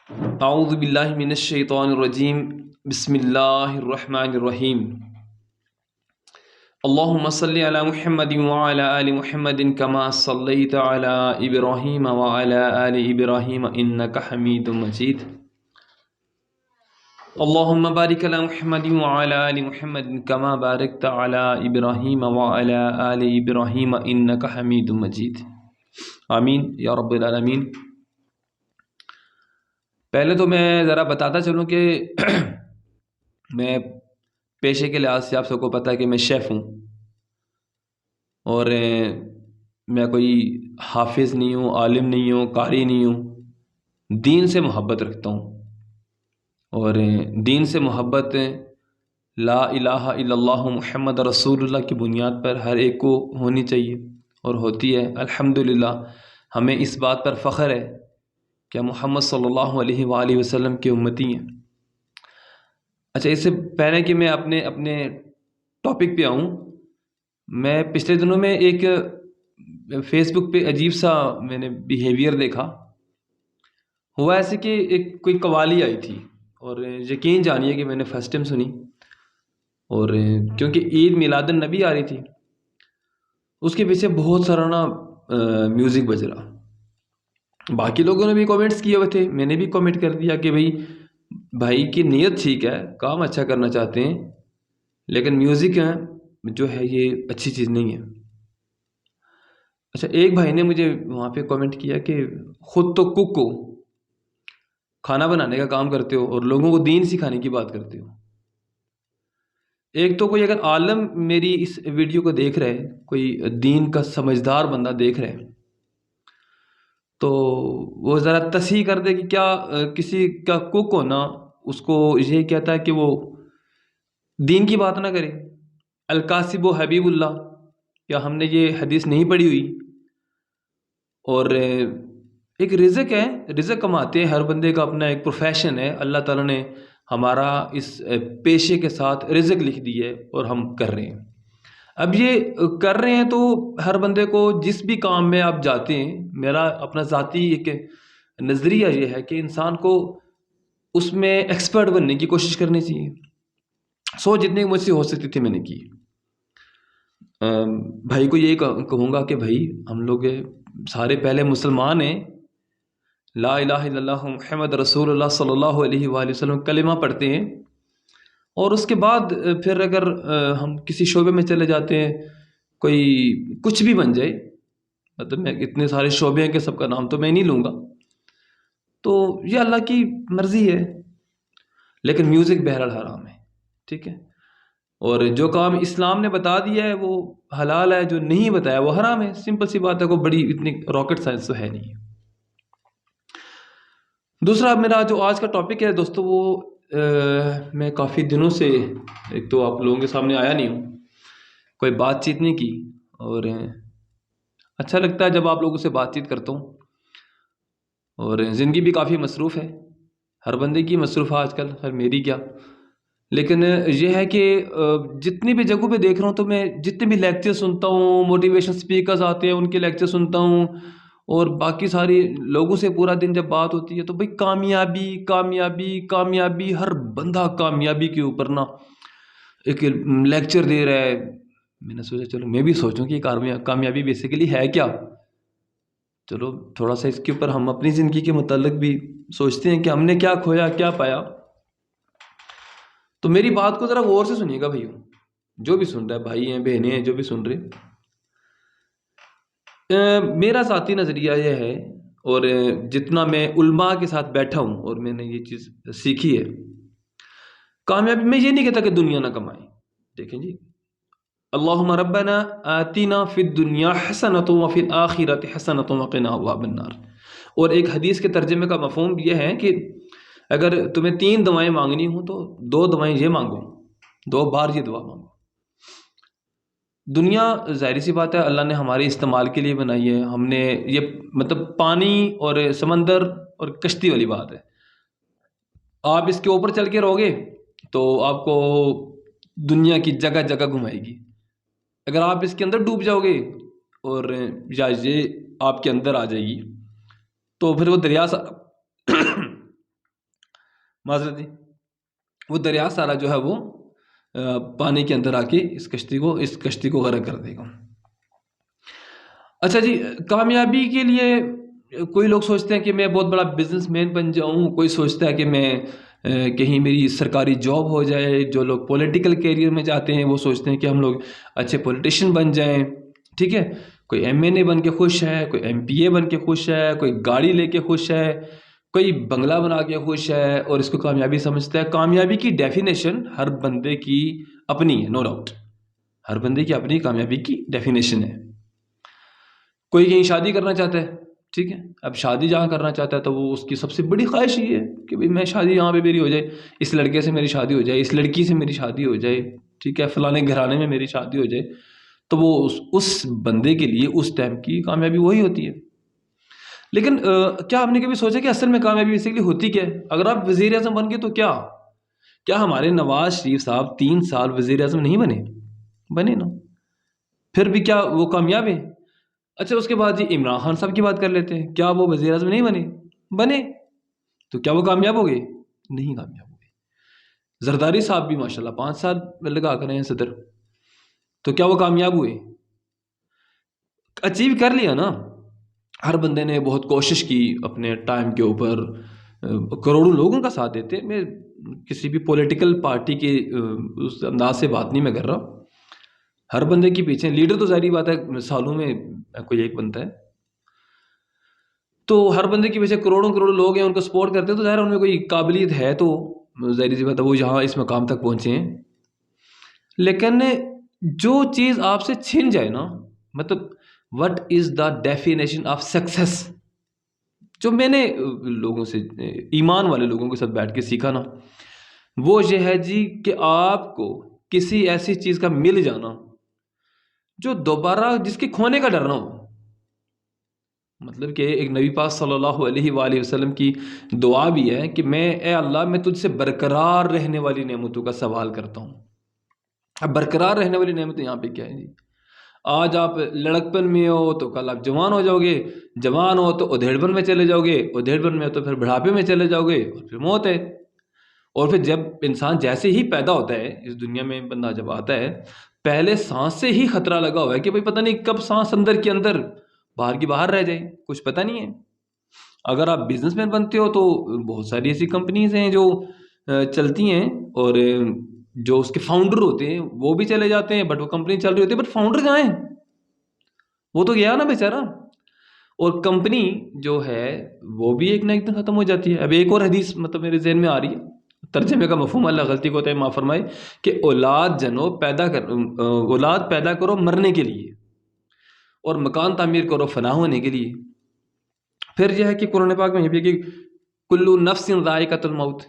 اعوذ باللہ من الشیطان الرجیم، بسم اللہ الرحمن الرحیم۔ اللہم صلی علی محمد وعلی آل محمد کما صلیت علی ابراہیم وعلی آل ابراہیم انک حمید مجید۔ اللہم بارک علی محمد وعلی آل محمد کما بارکت علی ابراہیم وعلی آل ابراہیم انک حمید مجید، آمین یا رب العالمین۔ پہلے تو میں ذرا بتاتا چلوں کہ میں پیشے کے لحاظ سے آپ سب کو پتہ ہے کہ میں شیف ہوں، اور میں کوئی حافظ نہیں ہوں، عالم نہیں ہوں، قاری نہیں ہوں۔ دین سے محبت رکھتا ہوں، اور دین سے محبت لا الہ الا اللہ محمد رسول اللہ کی بنیاد پر ہر ایک کو ہونی چاہیے، اور ہوتی ہے الحمدللہ۔ ہمیں اس بات پر فخر ہے کہ محمد صلی اللہ علیہ وآلہ وسلم کے امتی ہیں۔ اچھا، اس سے پہلے کہ میں اپنے ٹاپک پہ آؤں، میں پچھلے دنوں میں ایک فیس بک پہ عجیب سا میں نے بیہیویئر دیکھا۔ ہوا ایسے کہ ایک کوئی قوالی آئی تھی، اور یقین جانیے کہ میں نے فرسٹ ٹائم سنی، اور کیونکہ عید میلاد النبی آ رہی تھی، اس کے پیچھے بہت سارا میوزک بج رہا۔ باقی لوگوں نے بھی کامنٹس کیے ہوئے تھے، میں نے بھی کامنٹ کر دیا کہ بھائی کی نیت ٹھیک ہے، کام اچھا کرنا چاہتے ہیں، لیکن میوزک جو ہے یہ اچھی چیز نہیں ہے۔ اچھا، ایک بھائی نے مجھے وہاں پہ کامنٹ کیا کہ خود تو کک ہو، کھانا بنانے کا کام کرتے ہو، اور لوگوں کو دین سکھانے کی بات کرتے ہو۔ ایک تو کوئی اگر عالم میری اس ویڈیو کو دیکھ رہے، کوئی دین کا سمجھدار بندہ دیکھ رہے، تو وہ ذرا تصحیح کر دے کہ کیا کسی کا کک ہونا اس کو یہ کہتا ہے کہ وہ دین کی بات نہ کرے؟ الکاسب و حبیب اللہ، کیا ہم نے یہ حدیث نہیں پڑھی ہوئی؟ اور ایک رزق ہے، رزق کماتے ہیں، ہر بندے کا اپنا ایک پروفیشن ہے، اللہ تعالیٰ نے ہمارا اس پیشے کے ساتھ رزق لکھ دی ہے، اور ہم کر رہے ہیں۔ اب یہ کر رہے ہیں تو ہر بندے کو جس بھی کام میں آپ جاتے ہیں، میرا اپنا ذاتی ایک نظریہ یہ ہے کہ انسان کو اس میں ایکسپرٹ بننے کی کوشش کرنی چاہیے۔ جتنے مجھ سے ہو سکتی تھی میں نے کی۔ بھائی کو یہی کہوں گا کہ بھائی ہم لوگ سارے پہلے مسلمان ہیں، لا الہ الا اللہ محمد رسول اللہ صلی اللہ علیہ وآلہ وسلم کلمہ پڑھتے ہیں، اور اس کے بعد پھر اگر ہم کسی شعبے میں چلے جاتے ہیں، کوئی کچھ بھی بن جائے، مطلب میں اتنے سارے شعبے ہیں کہ سب کا نام تو میں نہیں لوں گا، تو یہ اللہ کی مرضی ہے، لیکن میوزک بہرحال حرام ہے، ٹھیک ہے؟ اور جو کام اسلام نے بتا دیا ہے وہ حلال ہے، جو نہیں بتایا وہ حرام ہے، سمپل سی بات ہے، کوئی بڑی اتنی راکٹ سائنس تو ہے نہیں۔ دوسرا میرا جو آج کا ٹاپک ہے دوستو، وہ میں کافی دنوں سے ایک تو آپ لوگوں کے سامنے آیا نہیں ہوں، کوئی بات چیت نہیں کی، اور اچھا لگتا ہے جب آپ لوگوں سے بات چیت کرتا ہوں، اور زندگی بھی کافی مصروف ہے، ہر بندے کی مصروف ہے آج کل، ہر میری کیا، لیکن یہ ہے کہ جتنی بھی جگہوں پہ دیکھ رہا ہوں تو میں جتنے بھی لیکچر سنتا ہوں، موٹیویشن اسپیکرز آتے ہیں ان کے لیکچر سنتا ہوں، اور باقی ساری لوگوں سے پورا دن جب بات ہوتی ہے تو بھائی کامیابی کامیابی کامیابی، ہر بندہ کامیابی کے اوپر ایک لیکچر دے رہا ہے۔ میں نے سوچا چلو میں بھی سوچوں کہ کامیابی بیسیکلی ہے کیا، چلو تھوڑا سا اس کے اوپر ہم اپنی زندگی کے متعلق بھی سوچتے ہیں کہ ہم نے کیا کھویا کیا پایا۔ تو میری بات کو ذرا غور سے سنیے گا بھائیوں، جو بھی سن رہا ہے، بھائی ہیں بہنیں ہیں جو بھی سن رہے۔ میرا ذاتی نظریہ یہ ہے، اور جتنا میں علماء کے ساتھ بیٹھا ہوں اور میں نے یہ چیز سیکھی ہے، کامیابی میں یہ نہیں کہتا کہ دنیا نہ کمائیں، دیکھیں جی، اللہم ربنا آتینا فی الدنیا حسنۃ وفی الآخرۃ حسنۃ وقنا عذاب النار۔ اور ایک حدیث کے ترجمے کا مفہوم یہ ہے کہ اگر تمہیں 3 دعائیں مانگنی ہوں تو 2 دعائیں یہ مانگو، 2 بار یہ دعا مانگو۔ دنیا ظاہری سی بات ہے اللہ نے ہمارے استعمال کے لیے بنائی ہے، ہم نے یہ مطلب پانی اور سمندر اور کشتی والی بات ہے، آپ اس کے اوپر چل کے رہو گے تو آپ کو دنیا کی جگہ جگہ گھمائے گی، اگر آپ اس کے اندر ڈوب جاؤ گے اور یا یہ آپ کے اندر آ جائے گی تو پھر وہ دریا معذرت جی، وہ دریا سارا جو ہے وہ پانی کے اندر آ کے اس کشتی کو غرق کر دے گا۔ اچھا جی، کامیابی کے لیے کوئی لوگ سوچتے ہیں کہ میں بہت بڑا بزنس مین بن جاؤں، کوئی سوچتا ہے کہ میں کہیں میری سرکاری جاب ہو جائے، جو لوگ پولیٹیکل کیریئر میں جاتے ہیں وہ سوچتے ہیں کہ ہم لوگ اچھے پولیٹیشین بن جائیں، ٹھیک ہے، کوئی ایم این اے بن کے خوش ہے، کوئی ایم پی اے بن کے خوش ہے، کوئی گاڑی لے کے خوش ہے، کوئی بنگلہ بنا کے خوش ہے اور اس کو کامیابی سمجھتا ہے۔ کامیابی کی ڈیفینیشن ہر بندے کی اپنی ہے، نو ڈاؤٹ، ہر بندے کی اپنی کامیابی کی ڈیفینیشن ہے۔ کوئی کہیں شادی کرنا چاہتا ہے، ٹھیک ہے، اب شادی جہاں کرنا چاہتا ہے تو وہ اس کی سب سے بڑی خواہش یہ ہے کہ بھئی میں شادی یہاں پہ میری ہو جائے، اس لڑکے سے میری شادی ہو جائے، اس لڑکی سے میری شادی ہو جائے، ٹھیک ہے، فلانے گھرانے میں میری شادی ہو جائے۔ تو وہ اس بندے کے لیے اس ٹائم کی کامیابی وہی ہوتی ہے۔ لیکن کیا آپ نے کبھی سوچا کہ اصل میں کامیابی بیسیکلی ہوتی کیا ہے؟ اگر آپ وزیر اعظم بن گئے تو کیا ہمارے نواز شریف صاحب 3 سال وزیر اعظم نہیں بنے نا، پھر بھی کیا وہ کامیاب ہیں؟ اچھا، اس کے بعد جی عمران خان صاحب کی بات کر لیتے ہیں، کیا وہ وزیر اعظم نہیں بنے تو کیا وہ کامیاب ہو گئے؟ نہیں کامیاب ہو گئے۔ زرداری صاحب بھی ماشاءاللہ 5 سال لگا کر ہیں صدر، تو کیا وہ کامیاب ہوئے؟ اچیو کر لیا نا۔ ہر بندے نے بہت کوشش کی اپنے ٹائم کے اوپر، کروڑوں لوگوں کا ساتھ دیتے، میں کسی بھی پولیٹیکل پارٹی کے اس انداز سے بات نہیں میں کر رہا، ہر بندے کے پیچھے لیڈر تو ظاہری بات ہے سالوں میں کوئی ایک بنتا ہے، تو ہر بندے کے پیچھے کروڑوں لوگ ہیں، ان کو سپورٹ کرتے ہیں، تو ظاہر ان میں کوئی قابلیت ہے، تو ظاہری سی بات ہے وہ یہاں اس مقام تک پہنچے ہیں۔ لیکن جو چیز آپ سے چھن جائے نا، مطلب what is the definition of success, جو میں نے لوگوں سے، ایمان والے لوگوں کے ساتھ بیٹھ کے سیکھا نا، وہ یہ ہے جی کہ آپ کو کسی ایسی چیز کا مل جانا جو دوبارہ جس کے کھونے کا ڈر نہ ہو۔ مطلب کہ ایک نبی پاک صلی اللہ علیہ وآلہ وسلم کی دعا بھی ہے کہ اے اللہ میں تجھ سے برقرار رہنے والی نعمتوں کا سوال کرتا ہوں۔ اب برقرار رہنے والی نعمتیں یہاں پہ کیا ہے جی؟ آج آپ لڑکپن میں ہو تو کل آپ جوان ہو جاؤ گے، جوان ہو تو ادھیڑپن میں چلے جاؤ گے، ادھیڑپن میں ہو تو پھر بڑھاپے میں چلے جاؤ گے، اور پھر موت ہے۔ اور پھر جب انسان جیسے ہی پیدا ہوتا ہے اس دنیا میں، بندہ جب آتا ہے پہلے سانس سے ہی خطرہ لگا ہوا ہے کہ بھئی پتہ نہیں کب سانس اندر کے اندر باہر کی باہر رہ جائے، کچھ پتہ نہیں ہے۔ اگر آپ بزنس مین بنتے ہو تو بہت ساری ایسی کمپنیز ہیں جو چلتی ہیں، اور جو اس کے فاؤنڈر ہوتے ہیں وہ بھی چلے جاتے ہیں، بٹ وہ کمپنی چل رہی ہوتی ہے، بٹ فاؤنڈر کہاں ہیں؟ وہ تو گیا نا بیچارہ۔ اور کمپنی جو ہے وہ بھی ایک نہ ایک دن ختم ہو جاتی ہے۔ اب ایک اور حدیث مطلب میرے ذہن میں آ رہی ہے، ترجمے کا مفہوم اللہ غلطی کو ہوتا ہے معاف فرمائے، کہ اولاد پیدا کرو مرنے کے لیے، اور مکان تعمیر کرو فنا ہونے کے لیے۔ پھر یہ ہے کہ قرآن پاک میں یہ بھی ہے کہ کلو نفس ذائقۃ الموت۔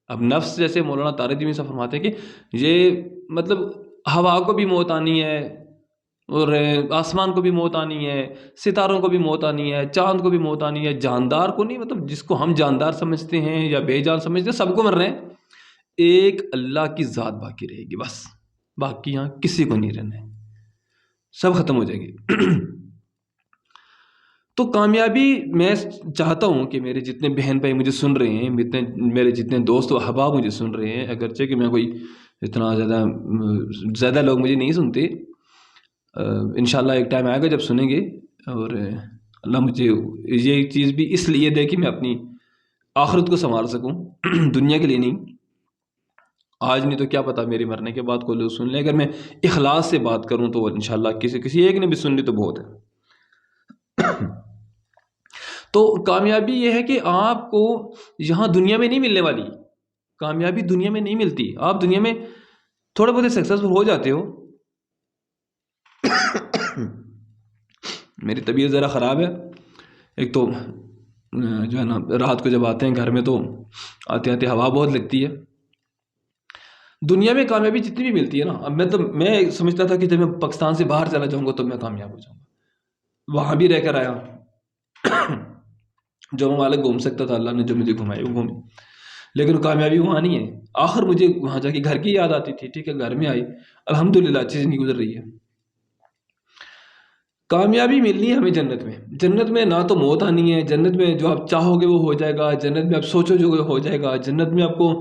اب نفس جیسے مولانا طارق جی صاحب فرماتے ہیں کہ یہ مطلب ہوا کو بھی موت آنی ہے، اور آسمان کو بھی موت آنی ہے، ستاروں کو بھی موت آنی ہے، چاند کو بھی موت آنی ہے، جاندار کو نہیں، مطلب جس کو ہم جاندار سمجھتے ہیں یا بے جان سمجھتے ہیں سب کو مرنا ہے، ایک اللہ کی ذات باقی رہے گی بس، باقی یہاں کسی کو نہیں رہنا ہے، سب ختم ہو جائے گی۔ تو کامیابی میں چاہتا ہوں کہ میرے جتنے بہن بھائی مجھے سن رہے ہیں، میرے جتنے دوست و احباب مجھے سن رہے ہیں، اگرچہ کہ میں کوئی اتنا زیادہ لوگ مجھے نہیں سنتے، انشاءاللہ ایک ٹائم آئے گا جب سنیں گے، اور اللہ مجھے یہ چیز بھی اس لیے دے کہ میں اپنی آخرت کو سنوار سکوں، دنیا کے لیے نہیں۔ آج نہیں تو کیا پتا میرے مرنے کے بعد کوئی لوگ سن لیں، اگر میں اخلاص سے بات کروں تو انشاءاللہ کسی ایک نے بھی سن لی تو بہت ہے۔ تو کامیابی یہ ہے کہ آپ کو یہاں دنیا میں نہیں ملنے والی، کامیابی دنیا میں نہیں ملتی۔ آپ دنیا میں تھوڑے بہت سکسیسفل ہو جاتے ہو۔ میری طبیعت ذرا خراب ہے، ایک تو جو ہے نا رات کو جب آتے ہیں گھر میں تو آتے آتے ہوا بہت لگتی ہے۔ دنیا میں کامیابی جتنی بھی ملتی ہے نا، اب میں سمجھتا تھا کہ جب میں پاکستان سے باہر چلا جاؤں گا تو میں کامیاب ہو جاؤں گا، وہاں بھی رہ کر آیا، جو ممالک گھوم سکتا تھا اللہ نے جو مجھے گھمائے وہ گھومے، لیکن کامیابی وہاں نہیں ہے۔ آخر مجھے وہاں جا کے گھر کی یاد آتی تھی، ٹھیک ہے، گھر میں آئی، الحمدللہ اچھی زندگی گزر رہی ہے۔ کامیابی ملنی ہے ہمیں جنت میں. جنت میں نہ تو موت آنی ہے، جنت میں جو آپ چاہو گے وہ ہو جائے گا، جنت میں آپ سوچو جو ہو جائے گا، جنت میں آپ کو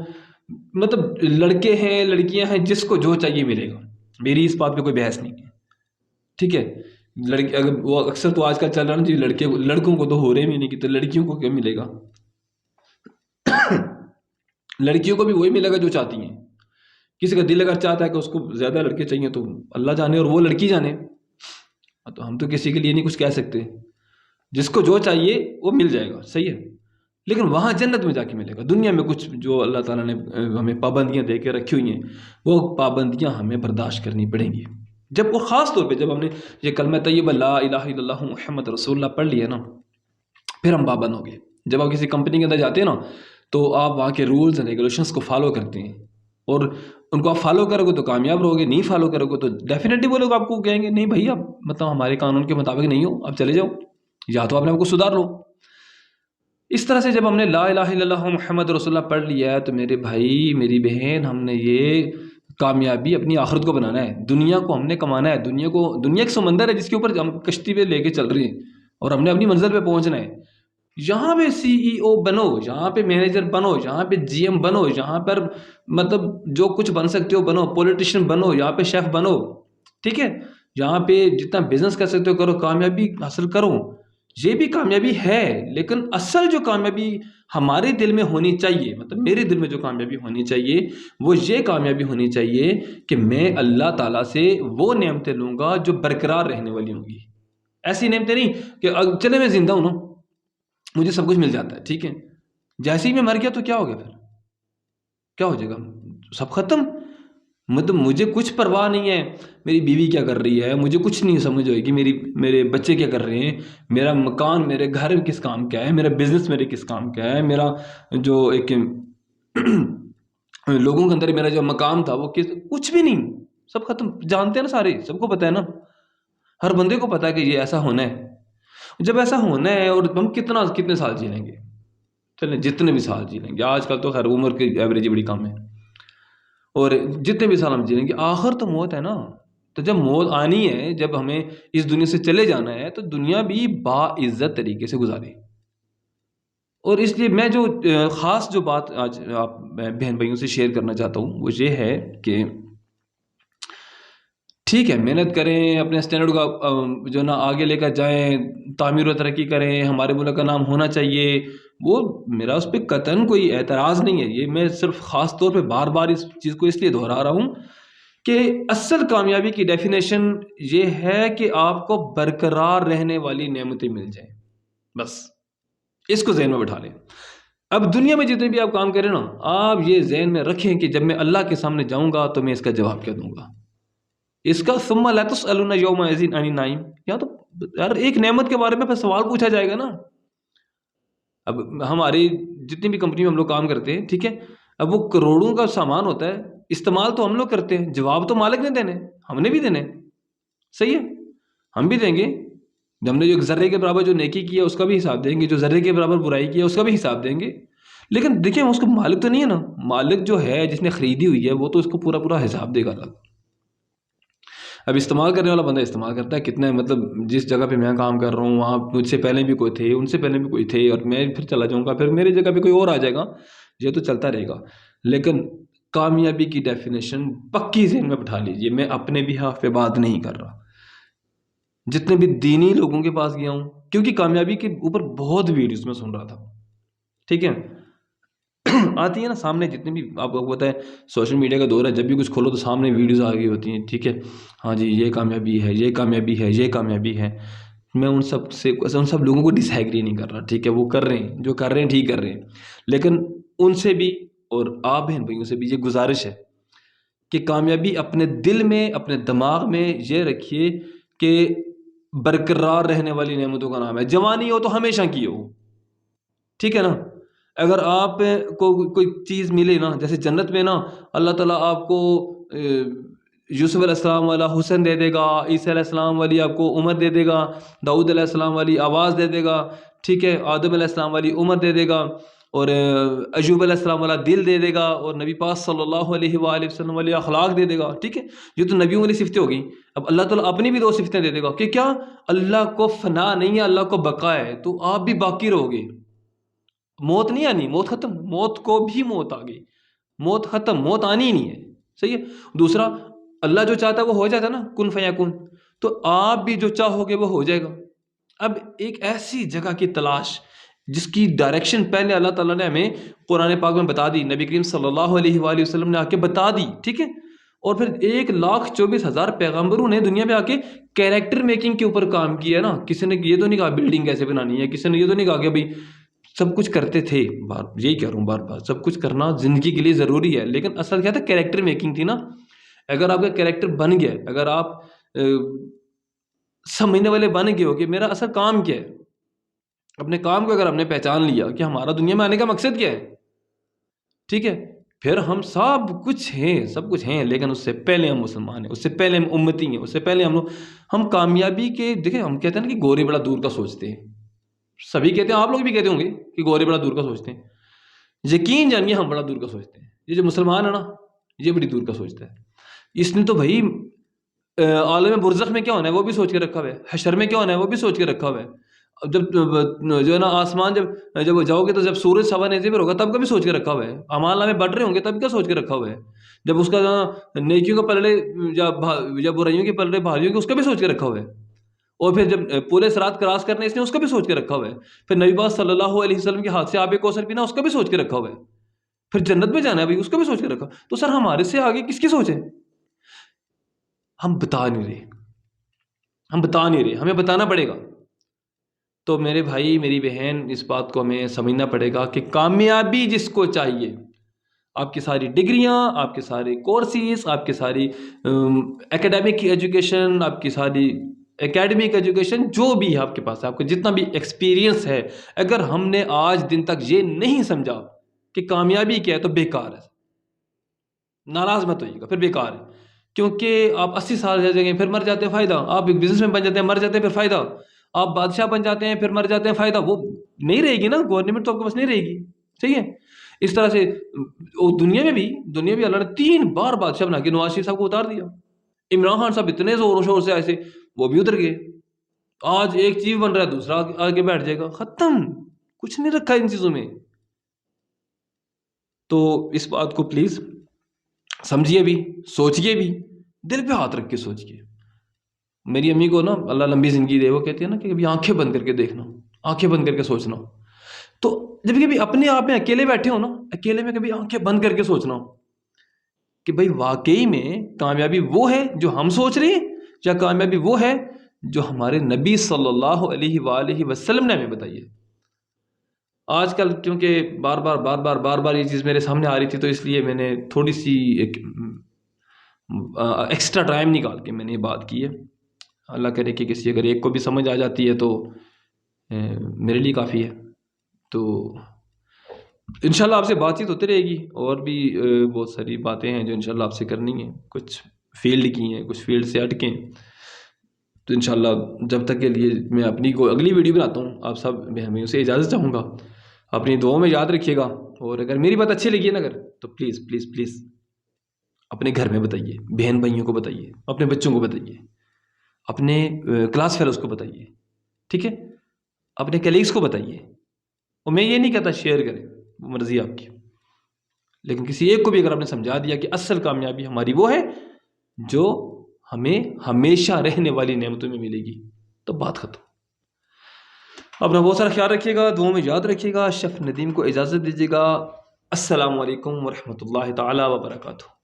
مطلب لڑکے ہیں لڑکیاں ہیں، جس کو جو چاہیے ملے گا. میری اس بات پہ کوئی بحث نہیں ہے، ٹھیک ہے. لڑکی اگر وہ اکثر تو آج کل چل رہا ہے نا جی، لڑکوں کو تو ہو رہے بھی نہیں کہ تو لڑکیوں کو کیا ملے گا. لڑکیوں کو بھی وہی ملے گا جو چاہتی ہیں. کسی کا دل اگر چاہتا ہے کہ اس کو زیادہ لڑکے چاہیے تو اللہ جانے اور وہ لڑکی جانے، تو ہم تو کسی کے لیے نہیں کچھ کہہ سکتے. جس کو جو چاہیے وہ مل جائے گا، صحیح ہے. لیکن وہاں جنت میں جا کے ملے گا. دنیا میں کچھ جو اللہ تعالیٰ نے ہمیں پابندیاں دے کے رکھی ہوئی ہیں، وہ پابندیاں ہمیں برداشت کرنی پڑیں گی. جب وہ خاص طور پہ جب ہم نے یہ کلمہ طیبہ لا الہ الا اللہ محمد رسول اللہ پڑھ لیا نا، پھر ہم پابند ہو گئے. جب آپ کسی کمپنی کے اندر جاتے ہیں نا تو آپ وہاں کے رولز اینڈ ریگولیشنس کو فالو کرتے ہیں، اور ان کو آپ فالو کرو گے تو کامیاب رہو گے، نہیں فالو کرو گے تو ڈیفینیٹلی وہ لوگ آپ کو کہیں گے نہیں بھائی آپ مطلب ہمارے قانون کے مطابق نہیں ہو، آپ چلے جاؤ، یا تو اپنے آپ کو سدھار لو. اس طرح سے جب ہم نے لا الہ الا اللہ محمد رسول اللہ پڑھ لیا ہے تو میرے بھائی میری بہن، ہم نے یہ کامیابی اپنی آخرت کو بنانا ہے. دنیا کو ہم نے کمانا ہے. دنیا ایک سمندر ہے جس کے اوپر ہم کشتی پہ لے کے چل رہے ہیں، اور ہم نے اپنی منزل پہ پہنچنا ہے. یہاں پہ سی ای او بنو، یہاں پہ مینیجر بنو، یہاں پہ جی ایم بنو، یہاں پر مطلب جو کچھ بن سکتے ہو بنو، پولیٹیشین بنو، یہاں پہ شیف بنو، ٹھیک ہے. یہاں پہ جتنا بزنس کر سکتے ہو کرو، کامیابی حاصل کرو. یہ بھی کامیابی ہے، لیکن اصل جو کامیابی ہمارے دل میں ہونی چاہیے، مطلب میرے دل میں جو کامیابی ہونی چاہیے وہ یہ کامیابی ہونی چاہیے کہ میں اللہ تعالیٰ سے وہ نعمتیں لوں گا جو برقرار رہنے والی ہوں گی. ایسی نعمتیں نہیں کہ چلے میں زندہ ہوں نا مجھے سب کچھ مل جاتا ہے، ٹھیک ہے، جیسے ہی میں مر گیا تو کیا ہو گیا، پھر کیا ہو جائے گا، سب ختم. مطلب مجھے کچھ پرواہ نہیں ہے میری بیوی کیا کر رہی ہے، مجھے کچھ نہیں سمجھ ہوئے گی میرے بچے کیا کر رہے ہیں، میرا مکان میرے گھر کس کام کا ہے، میرا بزنس میرے کس کام کا ہے، میرا جو ایک لوگوں کے اندر میرا جو مقام تھا وہ کچھ بھی نہیں، سب ختم. جانتے ہیں نا سارے، سب کو پتہ ہے نا، ہر بندے کو پتہ ہے کہ یہ ایسا ہونا ہے. جب ایسا ہونا ہے اور ہم کتنے سال جی لیں گے، چلیں جتنے بھی سال جی لیں گے، آج کل تو خیر عمر کی ایوریج ہی بڑی کم ہے، اور جتنے بھی سال ہم جی لیں گے آخر تو موت ہے نا. تو جب موت آنی ہے، جب ہمیں اس دنیا سے چلے جانا ہے تو دنیا بھی باعزت طریقے سے گزارے. اور اس لیے میں جو خاص جو بات آج آپ بہن بھائیوں سے شیئر کرنا چاہتا ہوں وہ یہ ہے کہ ٹھیک ہے محنت کریں، اپنے اسٹینڈرڈ کا جو نا آگے لے کر جائیں، تعمیر و ترقی کریں، ہمارے ملک کا نام ہونا چاہیے. وہ میرا اس پہ قطعاً کوئی اعتراض نہیں ہے. یہ میں صرف خاص طور پہ بار بار اس چیز کو اس لیے دہرا رہا ہوں کہ اصل کامیابی کی ڈیفینیشن یہ ہے کہ آپ کو برقرار رہنے والی نعمتیں مل جائیں. بس اس کو ذہن میں بٹھا لیں. اب دنیا میں جتنے بھی آپ کام کریں نا، آپ یہ ذہن میں رکھیں کہ جب میں اللہ کے سامنے جاؤں گا تو میں اس کا جواب کیا دوں گا. اس کا ثم لا تسألون یومئذ عن النعیم، یا تو یار ایک نعمت کے بارے میں پھر سوال پوچھا جائے گا نا. اب ہماری جتنی بھی کمپنی میں ہم لوگ کام کرتے ہیں، ٹھیک ہے، اب وہ کروڑوں کا سامان ہوتا ہے، استعمال تو ہم لوگ کرتے ہیں، جواب تو مالک نے دینے، ہم نے بھی دینے، صحیح ہے، ہم بھی دیں گے. ہم نے جو ایک ذرے کے برابر جو نیکی کیا اس کا بھی حساب دیں گے، جو ذرے کے برابر برائی کیا اس کا بھی حساب دیں گے. لیکن دیکھیں اس کو مالک تو نہیں ہے نا، مالک جو ہے جس نے خریدی ہوئی ہے وہ تو اس کو پورا پورا حساب دے گا الگ. اب استعمال کرنے والا بندہ استعمال کرتا ہے کتنا، مطلب جس جگہ پہ میں کام کر رہا ہوں وہاں مجھ سے پہلے بھی کوئی تھے، ان سے پہلے بھی کوئی تھے، اور میں پھر چلا جاؤں گا، پھر میری جگہ پہ کوئی اور آ جائے گا، یہ تو چلتا رہے گا. لیکن کامیابی کی ڈیفینیشن پکی ذہن میں بٹھا لیجئے، میں اپنے بھی حق پہ بات نہیں کر رہا، جتنے بھی دینی لوگوں کے پاس گیا ہوں، کیونکہ کامیابی کے اوپر بہت ویڈیوز میں سن رہا تھا، ٹھیک ہے، آتی ہے نا سامنے، جتنے بھی آپ کو پتہ ہے سوشل میڈیا کا دور ہے، جب بھی کچھ کھولو تو سامنے ویڈیوز آ گئی ہوتی ہیں، ٹھیک ہے، ہاں جی یہ کامیابی ہے، یہ کامیابی ہے، یہ کامیابی ہے. میں ان سب لوگوں کو ڈس ایگری نہیں کر رہا، ٹھیک ہے، وہ کر رہے ہیں جو کر رہے ہیں ٹھیک کر رہے ہیں، لیکن ان سے بھی اور آپ بہن بھائیوں سے بھی یہ گزارش ہے کہ کامیابی اپنے دل میں اپنے دماغ میں یہ رکھیے کہ برقرار رہنے والی نعمتوں کا نام ہے. جوانی ہو تو ہمیشہ کی ہو، ٹھیک ہے نا. اگر آپ کو کوئی چیز ملے نا، جیسے جنت میں نا اللہ تعالیٰ آپ کو یوسف علیہ السلام والا حسن دے دے گا، عیسیٰ علیہ السلام والی آپ کو عمر دے دے گا، داؤد علیہ السلام والی آواز دے دے گا، ٹھیک ہے، آدم علیہ السلام والی عمر دے دے گا، اور ایوب علیہ السلام والا دل دے دے گا، اور نبی پاک صلی اللہ علیہ وآلہ وسلم والی اخلاق دے دے گا، ٹھیک ہے، یہ تو نبیوں والی صفتیں ہو گئی۔ اب اللہ تعالیٰ اپنی بھی 2 صفتیں دے دے گا کہ کیا، اللہ کو فنا نہیں ہے، اللہ کو بقا ہے، تو آپ بھی باقی رہو گے، موت نہیں آنی، موت ختم، موت کو بھی موت آ گئی، موت ختم، موت آنی ہی نہیں ہے، صحیح ہے۔ دوسرا، اللہ جو چاہتا ہے وہ ہو جاتا ہے نا، کن فیکون، تو آپ بھی جو چاہو گے وہ ہو جائے گا۔ اب ایک ایسی جگہ کی تلاش جس کی ڈائریکشن پہلے اللہ تعالیٰ نے ہمیں قرآن پاک میں بتا دی، نبی کریم صلی اللہ علیہ وآلہ وسلم نے آ کے بتا دی، ٹھیک ہے، اور پھر 1,24,000 پیغمبروں نے دنیا میں آ کے کیریکٹر میکنگ کے اوپر کام کیا ہے نا۔ کسی نے یہ تو نہیں کہا بلڈنگ کیسے بنانی ہے، کسی نے یہ تو نہیں کہا کہ بھائی سب کچھ کرتے تھے، یہی کہہ رہا ہوں بار بار، سب کچھ کرنا زندگی کے لیے ضروری ہے، لیکن اصل کیا تھا، کیریکٹر میکنگ تھی نا۔ اگر آپ کا کیریکٹر بن گیا، اگر آپ سمجھنے والے بن گئے ہو کہ میرا اصل کام کیا ہے، اپنے کام کو اگر ہم نے پہچان لیا کہ ہمارا دنیا میں آنے کا مقصد کیا ہے، ٹھیک ہے، پھر ہم سب کچھ ہیں، لیکن اس سے پہلے ہم مسلمان ہیں، اس سے پہلے ہم امتی ہیں، اس سے پہلے ہم کامیابی کے، دیکھیں ہم کہتے ہیں نا کہ گورے بڑا دور کا سوچتے ہیں، سبھی کہتے ہیں، آپ لوگ بھی کہتے ہوں گے کہ گورے بڑا دور کا سوچتے ہیں، یقین جانیے ہم بڑا دور کا سوچتے ہیں۔ یہ جو مسلمان ہے نا، یہ بڑی دور کا سوچتا ہے، اس نے تو بھائی عالم برزخ میں کیا ہونا ہے وہ بھی سوچ کے رکھا ہوا ہے، حشر میں کیا ہونا ہے وہ بھی سوچ کے رکھا ہوا ہے، جب جو ہے نا آسمان جب جاؤ گے تو جب سورج سوا نیزے پر ہوگا تب کا بھی سوچ کے رکھا ہوا ہے، اعمال نامے بڑھ رہے ہوں گے تب کا سوچ کے رکھا ہوا ہے، جب اس کا نیکیوں کے پلڑے یا برائیوں کے پلڑے بھاری ہوں گے اس کا بھی سوچ کے رکھا ہوا ہے، اور پھر جب پورے صراط کراس کرنے اس نے اس کا بھی سوچ کے رکھا ہوا ہے، پھر نبی پاک صلی اللہ علیہ وسلم کے ہاتھ سے آب کوثر پینا اس کا بھی سوچ کے رکھا ہوا ہے، پھر جنت میں جانا ہے بھائی اس کا بھی سوچ کے رکھا۔ تو سر ہمارے سے آگے کس کی سوچ ہے؟ ہم بتا نہیں رہے، ہمیں بتانا پڑے گا۔ تو میرے بھائی میری بہن، اس بات کو ہمیں سمجھنا پڑے گا کہ کامیابی جس کو چاہیے، آپ کی ساری ڈگریاں، آپ کے سارے کورسز، آپ کی ساری ایکیڈیمک ایجوکیشن، آپ کی ساری ایکیڈمک ایجوکیشن، جو بھی آپ کے پاس ہے، آپ کو جتنا بھی ایکسپیرینس ہے، اگر ہم نے آج دن تک یہ نہیں سمجھا کہ کامیابی کیا ہے تو بیکار ہے، ناراض مت ہوئیے گا، پھر بیکار ہے، کیونکہ آپ 80 سال رہ جائیں گے پھر مر جاتے ہیں، فائدہ، آپ ایک بزنس مین بن جاتے ہیں مر جاتے ہیں پھر فائدہ، آپ بادشاہ بن جاتے ہیں پھر مر جاتے ہیں، فائدہ وہ نہیں رہے گی نا، گورنمنٹ تو آپ کے پاس نہیں رہے گی، صحیح ہے۔ اس طرح سے دنیا میں بھی اللہ نے 3 بار بادشاہ بنا کے نواز شریف صاحب کو اتار دیا، عمران خان صاحب اتنے زور و شور سے ایسے وہ بھی اتر گئے، آج ایک چیف بن رہا ہے دوسرا آگے بیٹھ جائے گا، ختم، کچھ نہیں رکھا ان چیزوں میں۔ تو اس بات کو پلیز سمجھیے بھی، سوچیے بھی، دل پہ ہاتھ رکھ کے سوچیے۔ میری امی کو نا اللہ لمبی زندگی دے، وہ کہتی ہے نا کہ کبھی آنکھیں بند کر کے دیکھنا، آنکھیں بند کر کے سوچنا، تو جب کبھی اپنے آپ میں اکیلے بیٹھے ہو نا، اکیلے میں کبھی آنکھیں بند کر کے سوچنا کہ بھائی واقعی میں کامیابی وہ ہے جو ہم سوچ رہے ہیں، یا کامیابی وہ ہے جو ہمارے نبی صلی اللہ علیہ وآلہ وسلم نے ہمیں بتائی ہے۔ آج کل کیونکہ بار بار یہ چیز میرے سامنے آ رہی تھی، تو اس لیے میں نے تھوڑی سی ایک ایکسٹرا ٹائم نکال کے میں نے یہ بات کی ہے۔ اللہ کرے کہ کسی اگر ایک کو بھی سمجھ آ جاتی ہے تو میرے لیے کافی ہے۔ تو انشاءاللہ آپ سے بات چیت ہوتی رہے گی، اور بھی بہت ساری باتیں ہیں جو انشاءاللہ آپ سے کرنی ہیں، کچھ فیلڈ کی ہیں، کچھ فیلڈ سے ہٹ کے، تو انشاءاللہ جب تک کے لیے میں اپنی کو اگلی ویڈیو بناتا ہوں، آپ سب میں اسے اجازت چاہوں گا، اپنی دعاؤں میں یاد رکھیے گا، اور اگر میری بات اچھی لگی ہے نا اگر، تو پلیز پلیز پلیز اپنے گھر میں بتائیے، بہن بھائیوں کو بتائیے، اپنے بچوں کو بتائیے، اپنے کلاس فیلوز کو بتائیے، ٹھیک ہے، اپنے کلیگس کو بتائیے، اور میں یہ نہیں کہتا شیئر کریں، وہ مرضی آپ کی، لیکن کسی ایک کو بھی اگر آپ نے سمجھا دیا کہ اصل کامیابی ہماری وہ ہے جو ہمیں ہمیشہ رہنے والی نعمتوں میں ملے گی، تو بات ختم۔ اپنا بہت سارا خیال رکھیے گا، دعاؤں میں یاد رکھیے گا، شیف ندیم کو اجازت دیجیے گا۔ السلام علیکم ورحمۃ اللہ تعالیٰ وبرکاتہ۔